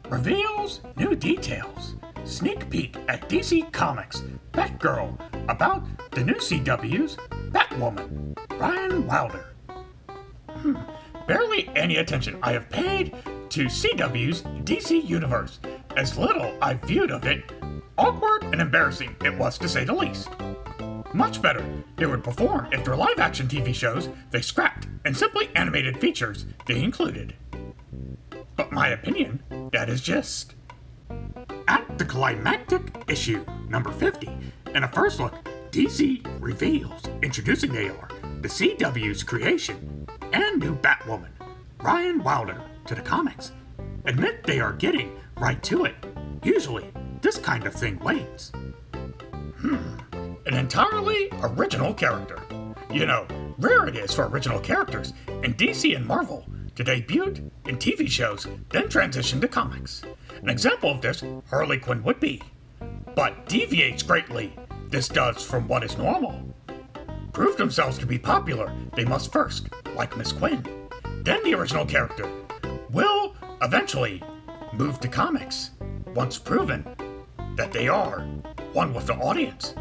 reveals new details. Sneak peek at DC Comics Batgirl about the new CW's Batwoman, Ryan Wilder. Barely any attention I have paid to CW's DC Universe. As little I viewed of it, awkward and embarrassing it was to say the least. Much better they would perform if their live-action TV shows they scrapped and simply animated features they included. But my opinion, that is just... At the climactic issue, number 50, in a first look, DC reveals introducing they are the CW's creation and new Batwoman, Ryan Wilder, to the comics. Admit they are getting right to it. Usually, this kind of thing waits. An entirely original character. You know, rare it is for original characters in DC and Marvel to debut in TV shows, then transition to comics. An example of this, Harley Quinn would be, but deviates greatly. This does from what is normal. Prove themselves to be popular, they must first, like Miss Quinn. Then the original character will eventually move to comics, once proven that they are one with the audience.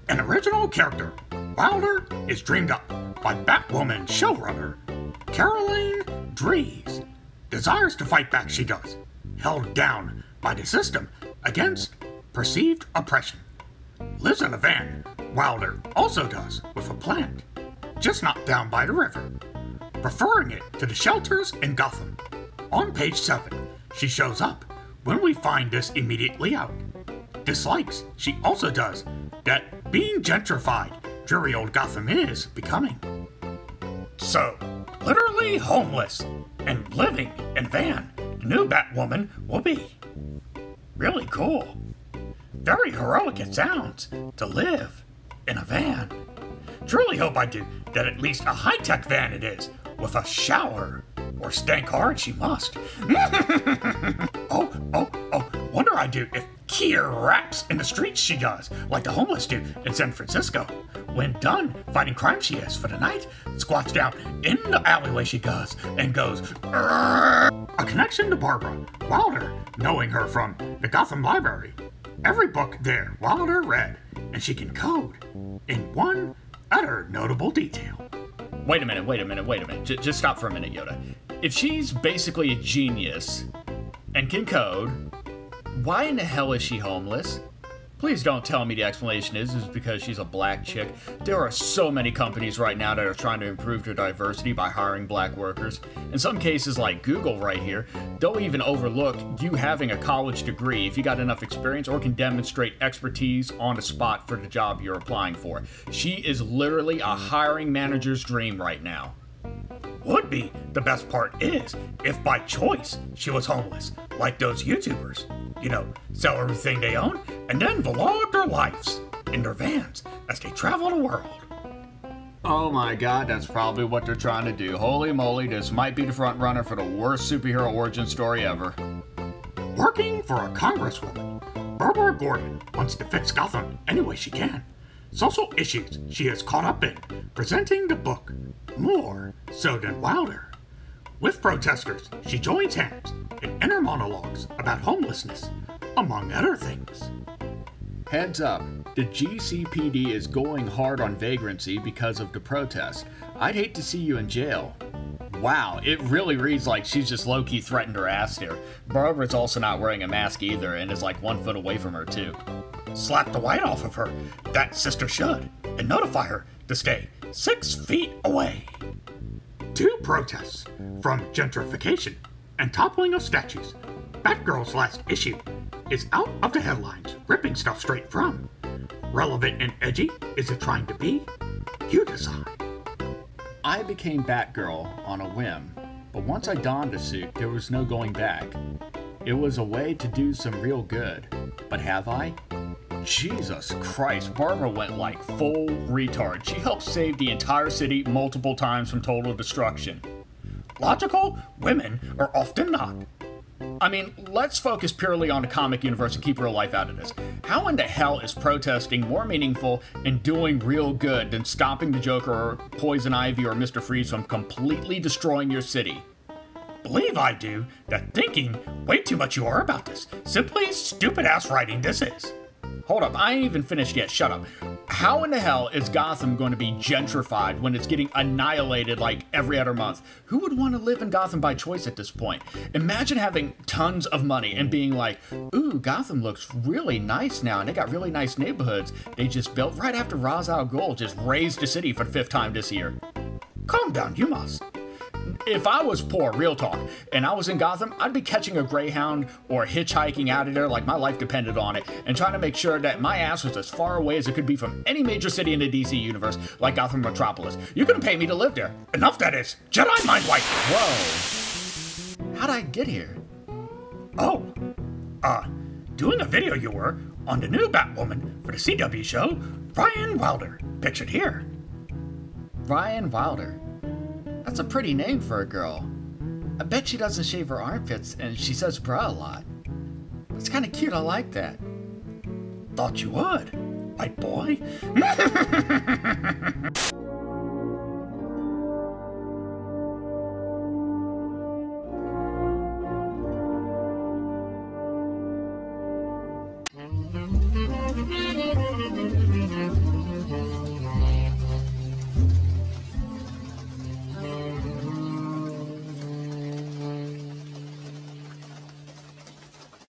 An original character, Wilder is dreamed up by Batwoman showrunner Caroline Dries. Desires to fight back, she does, held down by the system against perceived oppression. Lives in a van, Wilder also does, with a plant, just not down by the river, preferring it to the shelters in Gotham. On page 7, she shows up when we find this immediately out. Dislikes, she also does, that being gentrified, dreary old Gotham is becoming. So, literally homeless and living in a van, the new Batwoman will be. Really cool. Very heroic it sounds to live in a van. Truly hope I do that at least a high-tech van it is, with a shower, or stank hard she must. Wonder I do if Kier raps in the streets she does, like the homeless do in San Francisco. When done fighting crime she is for the night, squats down in the alleyway she does, and goes, "Arrgh." A connection to Barbara Wilder, knowing her from the Gotham Library. Every book there Wilder read, and she can code in one other notable detail. Wait a minute. Just stop for a minute, Yoda. If she's basically a genius and can code, why in the hell is she homeless? Please don't tell me the explanation is because she's a black chick. There are so many companies right now that are trying to improve their diversity by hiring black workers. In some cases, like Google right here, they'll even overlook you having a college degree if you got enough experience or can demonstrate expertise on the spot for the job you're applying for. She is literally a hiring manager's dream right now. Would be. The best part is, if by choice she was homeless, like those YouTubers. You know, sell everything they own, and then vlog their lives in their vans as they travel the world. Oh my god, that's probably what they're trying to do. Holy moly, this might be the front runner for the worst superhero origin story ever. Working for a congresswoman, Barbara Gordon wants to fix Gotham any way she can. Social issues she is caught up in, presenting the book more so than Wilder. With protesters, she joins hands in inner monologues about homelessness, among other things. Heads up, the GCPD is going hard on vagrancy because of the protests. I'd hate to see you in jail. Wow, it really reads like she's just low-key threatened her ass here. Barbara's also not wearing a mask either and is like 1 foot away from her too. Slap the white off of her, that sister should, and notify her to stay 6 feet away. 2 protests from gentrification and toppling of statues. Batgirl's last issue is out of the headlines, ripping stuff straight from. Relevant and edgy is it trying to be? You decide. I became Batgirl on a whim, but once I donned a suit, there was no going back. It was a way to do some real good, but have I? Jesus Christ, Barbara went like full retard. She helped save the entire city multiple times from total destruction. Logical? Women are often not. I mean, let's focus purely on the comic universe and keep real life out of this. How in the hell is protesting more meaningful and doing real good than stopping the Joker or Poison Ivy or Mr. Freeze from completely destroying your city? believe I do that thinking way too much you are about this. Simply stupid-ass writing this is. Hold up, I ain't even finished yet, shut up. How in the hell is Gotham going to be gentrified when it's getting annihilated like every other month? Who would want to live in Gotham by choice at this point? Imagine having tons of money and being like, ooh, Gotham looks really nice now, and they got really nice neighborhoods they just built right after Ra's al Ghul just razed the city for the 5th time this year. Calm down, you must. If I was poor, real talk, and I was in Gotham, I'd be catching a Greyhound or hitchhiking out of there like my life depended on it, and trying to make sure that my ass was as far away as it could be from any major city in the DC universe, like Gotham Metropolis. You couldn't pay me to live there. Enough that is. Jedi mind wipe. Whoa. How'd I get here? Oh. Doing a video you were on the new Batwoman for the CW show, Ryan Wilder. Pictured here. Ryan Wilder. That's a pretty name for a girl. I bet she doesn't shave her armpits and she says bra a lot. It's kind of cute, I like that. Thought you would, white boy.